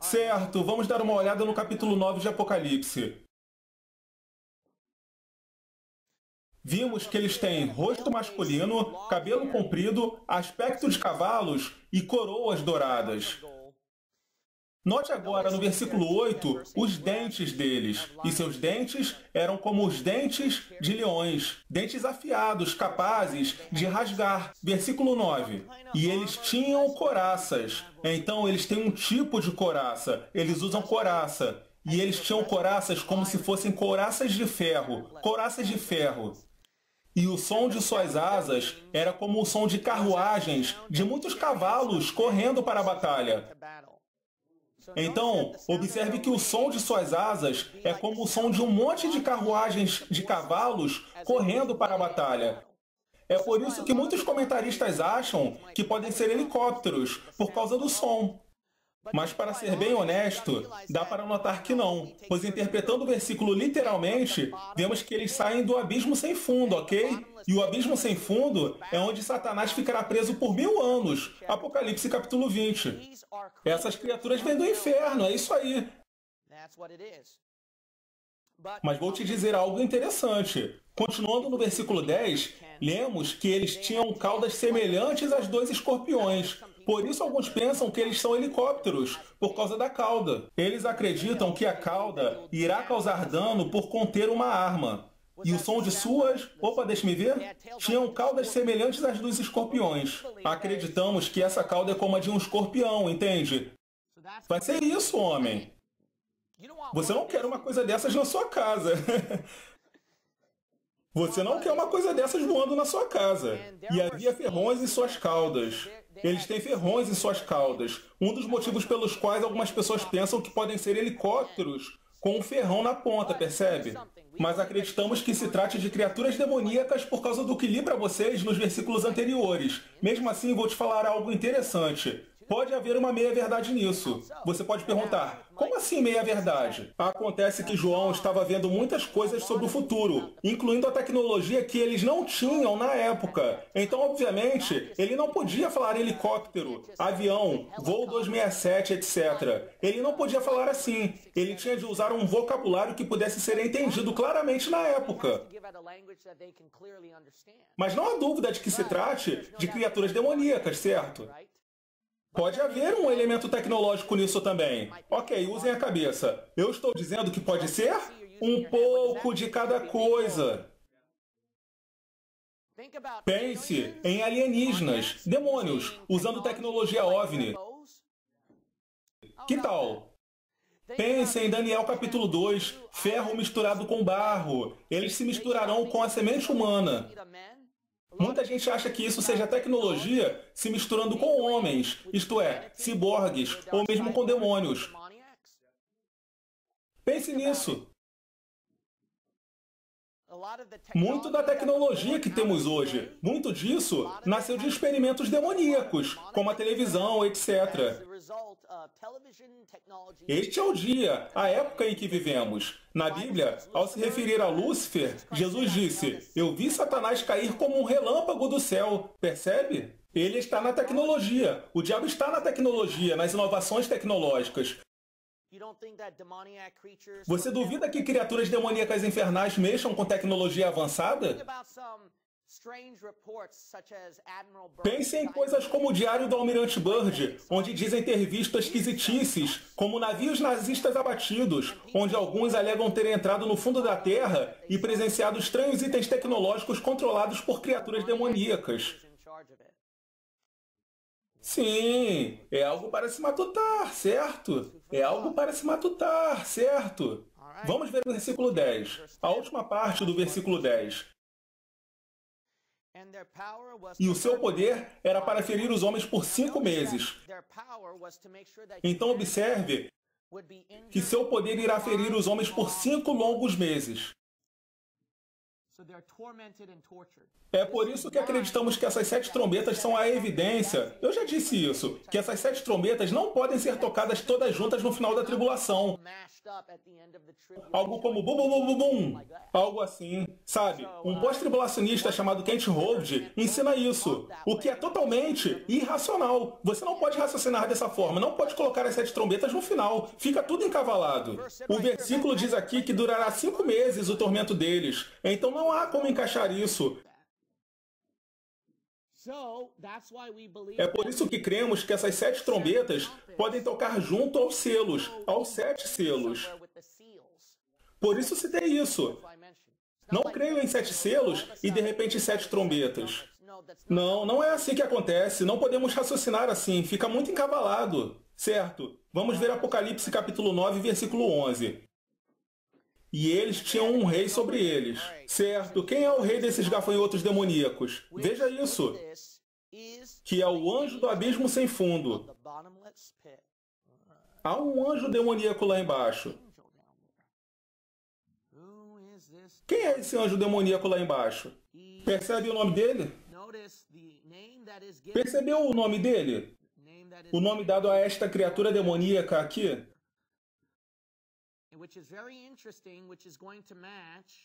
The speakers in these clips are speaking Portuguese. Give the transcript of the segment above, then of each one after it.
Certo, vamos dar uma olhada no capítulo 9 de Apocalipse. Vimos que eles têm rosto masculino, cabelo comprido, aspecto de cavalos e coroas douradas. Note agora no versículo 8 os dentes deles, e seus dentes eram como os dentes de leões, dentes afiados, capazes de rasgar. Versículo 9. E eles tinham coraças. Então eles têm um tipo de coraça, eles usam coraça. E eles tinham coraças como se fossem coraças de ferro, coraças de ferro. E o som de suas asas era como o som de carruagens, de muitos cavalos correndo para a batalha. Então, observe que o som de suas asas é como o som de um monte de carruagens de cavalos correndo para a batalha. É por isso que muitos comentaristas acham que podem ser helicópteros, por causa do som. Mas, para ser bem honesto, dá para notar que não, pois interpretando o versículo literalmente, vemos que eles saem do abismo sem fundo, ok? E o abismo sem fundo é onde Satanás ficará preso por 1000 anos. Apocalipse capítulo 20. Essas criaturas vêm do inferno, é isso aí. Mas vou te dizer algo interessante. Continuando no versículo 10, lemos que eles tinham caudas semelhantes às dos escorpiões. Por isso alguns pensam que eles são helicópteros, por causa da cauda. Eles acreditam que a cauda irá causar dano por conter uma arma. E o som de suas, deixe-me ver, tinham caudas semelhantes às dos escorpiões. Acreditamos que essa cauda é como a de um escorpião, entende? Vai ser isso, homem. Você não quer uma coisa dessas na sua casa. Você não quer uma coisa dessas voando na sua casa. E havia ferrões em suas caudas. Eles têm ferrões em suas caudas. Um dos motivos pelos quais algumas pessoas pensam que podem ser helicópteros com um ferrão na ponta, percebe? Mas acreditamos que se trate de criaturas demoníacas por causa do que li para vocês nos versículos anteriores. Mesmo assim, vou te falar algo interessante. Pode haver uma meia-verdade nisso. Você pode perguntar, como assim meia-verdade? Acontece que João estava vendo muitas coisas sobre o futuro, incluindo a tecnologia que eles não tinham na época. Então, obviamente, ele não podia falar helicóptero, avião, voo 267, etc. Ele não podia falar assim. Ele tinha de usar um vocabulário que pudesse ser entendido claramente na época. Mas não há dúvida de que se trate de criaturas demoníacas, certo? Pode haver um elemento tecnológico nisso também. Ok, usem a cabeça. Eu estou dizendo que pode ser um pouco de cada coisa. Pense em alienígenas, demônios, usando tecnologia OVNI. Que tal? Pense em Daniel capítulo 2, ferro misturado com barro. Eles se misturarão com a semente humana. Muita gente acha que isso seja tecnologia se misturando com homens, isto é, ciborgues, ou mesmo com demônios. Pense nisso. Muito da tecnologia que temos hoje, muito disso nasceu de experimentos demoníacos, como a televisão, etc. Este é o dia, a época em que vivemos. Na Bíblia, ao se referir a Lúcifer, Jesus disse, eu vi Satanás cair como um relâmpago do céu. Percebe? Ele está na tecnologia. O diabo está na tecnologia, nas inovações tecnológicas. Você duvida que criaturas demoníacas infernais mexam com tecnologia avançada? Pense em coisas como o Diário do Almirante Byrd, onde dizem ter visto esquisitices, como navios nazistas abatidos, onde alguns alegam ter entrado no fundo da Terra e presenciado estranhos itens tecnológicos controlados por criaturas demoníacas. Sim, é algo para se matutar, certo? É algo para se matutar, certo? Vamos ver o versículo 10, a última parte do versículo 10. E o seu poder era para ferir os homens por 5 meses. Então observe que seu poder irá ferir os homens por 5 longos meses. É por isso que acreditamos que essas 7 trombetas são a evidência. Eu já disse isso, que essas 7 trombetas não podem ser tocadas todas juntas no final da tribulação. Algo como bum bum bum bum bum. Algo assim, sabe? Um pós-tribulacionista chamado Kent Hold ensina isso, o que é totalmente irracional. Você não pode raciocinar dessa forma, não pode colocar as 7 trombetas no final. Fica tudo encavalado. O versículo diz aqui que durará 5 meses o tormento deles. Então não há como encaixar isso. É por isso que cremos que essas 7 trombetas podem tocar junto aos selos, aos 7 selos. Por isso citei isso. Não creio em 7 selos e de repente 7 trombetas. Não, não é assim que acontece. Não podemos raciocinar assim. Fica muito encavalado. Certo? Vamos ver Apocalipse capítulo 9, versículo 11. E eles tinham um rei sobre eles. Certo? Quem é o rei desses gafanhotos demoníacos? Veja isso. Que é o anjo do abismo sem fundo. Há um anjo demoníaco lá embaixo. Quem é esse anjo demoníaco lá embaixo? Percebe o nome dele? Percebeu o nome dele? O nome dado a esta criatura demoníaca aqui?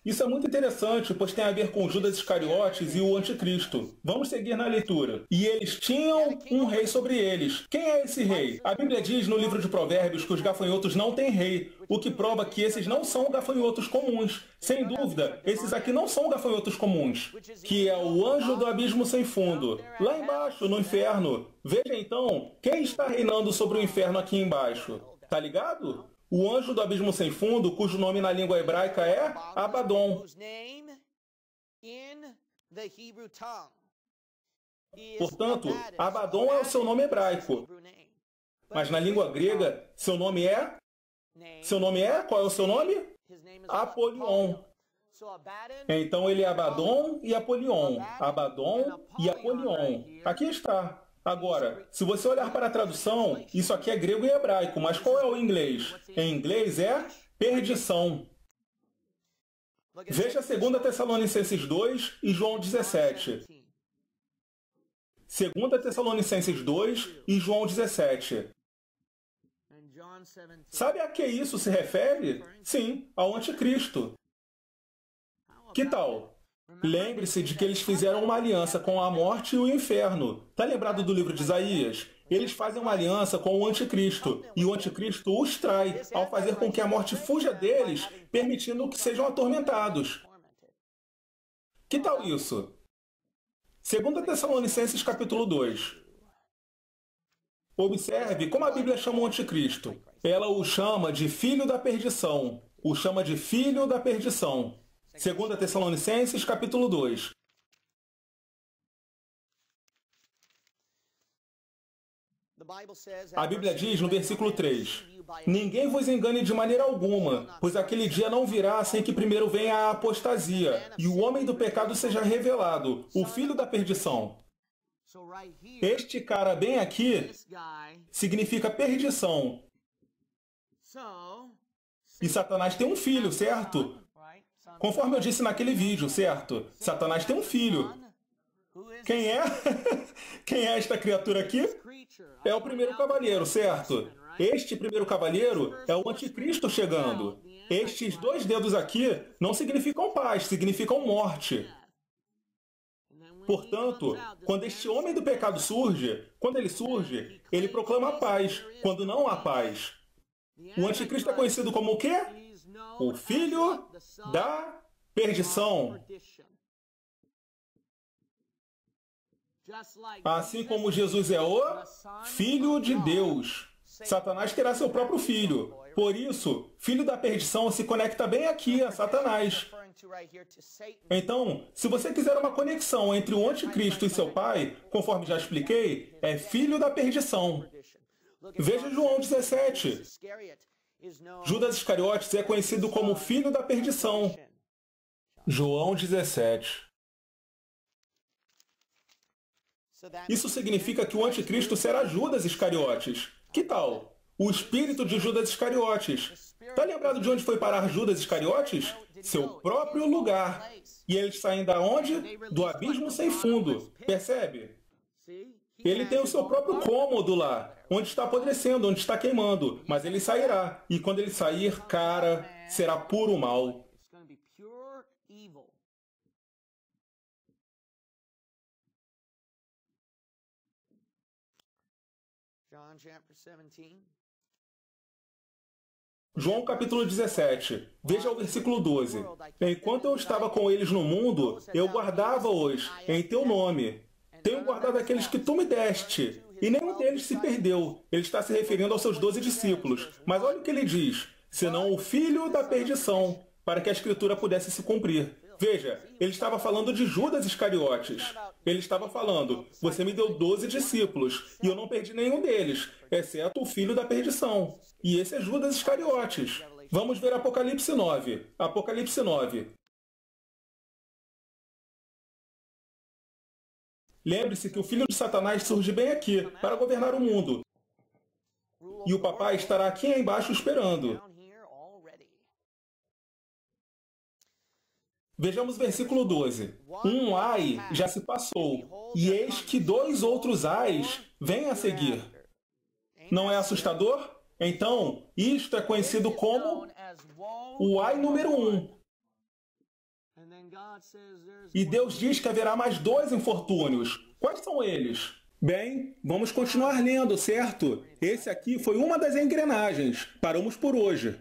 Isso é muito interessante, pois tem a ver com Judas Iscariotes e o anticristo. Vamos seguir na leitura. E eles tinham um rei sobre eles. Quem é esse rei? A Bíblia diz no livro de Provérbios que os gafanhotos não têm rei, o que prova que esses não são gafanhotos comuns. Sem dúvida, esses aqui não são gafanhotos comuns, que é o anjo do abismo sem fundo, lá embaixo, no inferno. Veja então, quem está reinando sobre o inferno aqui embaixo? Tá ligado? O anjo do abismo sem fundo, cujo nome na língua hebraica é Abaddon. Portanto, Abaddon é o seu nome hebraico. Mas na língua grega, seu nome é? Seu nome é? Qual é o seu nome? Apolion. Então ele é Abaddon e Apolion. Abaddon e Apolion. Aqui está. Agora, se você olhar para a tradução, isso aqui é grego e hebraico, mas qual é o inglês? Em inglês é perdição. Veja 2 Tessalonicenses 2 e João 17. 2 Tessalonicenses 2 e João 17. Sabe a que isso se refere? Sim, ao anticristo. Que tal? Lembre-se de que eles fizeram uma aliança com a morte e o inferno. Está lembrado do livro de Isaías? Eles fazem uma aliança com o anticristo, e o anticristo os trai, ao fazer com que a morte fuja deles, permitindo que sejam atormentados. Que tal isso? 2 Tessalonicenses capítulo 2. Observe como a Bíblia chama o anticristo. Ela o chama de filho da perdição. O chama de filho da perdição. 2 Tessalonicenses, capítulo 2. A Bíblia diz no versículo 3: Ninguém vos engane de maneira alguma, pois aquele dia não virá sem que primeiro venha a apostasia, e o homem do pecado seja revelado, o filho da perdição. Este cara bem aqui significa perdição. E Satanás tem um filho, certo? Conforme eu disse naquele vídeo, certo? Satanás tem um filho. Quem é? Quem é esta criatura aqui? É o primeiro cavaleiro, certo? Este primeiro cavaleiro é o anticristo chegando. Estes 2 dedos aqui não significam paz, significam morte. Portanto, quando este homem do pecado surge, quando ele surge, ele proclama paz, quando não há paz. O anticristo é conhecido como o quê? O filho da perdição. Assim como Jesus é o Filho de Deus. Satanás terá seu próprio filho. Por isso, filho da perdição se conecta bem aqui a Satanás. Então, se você quiser uma conexão entre o anticristo e seu pai, conforme já expliquei, é filho da perdição. Veja João 17. Judas Iscariotes é conhecido como filho da perdição. João 17. Isso significa que o anticristo será Judas Iscariotes. Que tal? O espírito de Judas Iscariotes. Está lembrado de onde foi parar Judas Iscariotes? seu próprio lugar. E eles saem da onde? Do abismo sem fundo. Percebe? Ele tem o seu próprio cômodo lá, onde está apodrecendo, onde está queimando. Mas ele sairá. E quando ele sair, cara, será puro mal. João capítulo 17. Veja o versículo 12. Enquanto eu estava com eles no mundo, eu guardava-os em teu nome. Tenho guardado aqueles que tu me deste, e nenhum deles se perdeu. Ele está se referindo aos seus 12 discípulos. Mas olha o que ele diz. Senão o filho da perdição, para que a escritura pudesse se cumprir. Veja, ele estava falando de Judas Iscariotes. Ele estava falando, você me deu 12 discípulos, e eu não perdi nenhum deles, exceto o filho da perdição. E esse é Judas Iscariotes. Vamos ver Apocalipse 9. Apocalipse 9. Lembre-se que o filho de Satanás surge bem aqui, para governar o mundo. E o papai estará aqui embaixo esperando. Vejamos o versículo 12. Um ai já se passou, e eis que 2 outros ais vêm a seguir. Não é assustador? Então, isto é conhecido como o ai número 1. E Deus diz que haverá mais 2 infortúnios. Quais são eles? Bem, vamos continuar lendo, certo? Esse aqui foi uma das engrenagens. Paramos por hoje.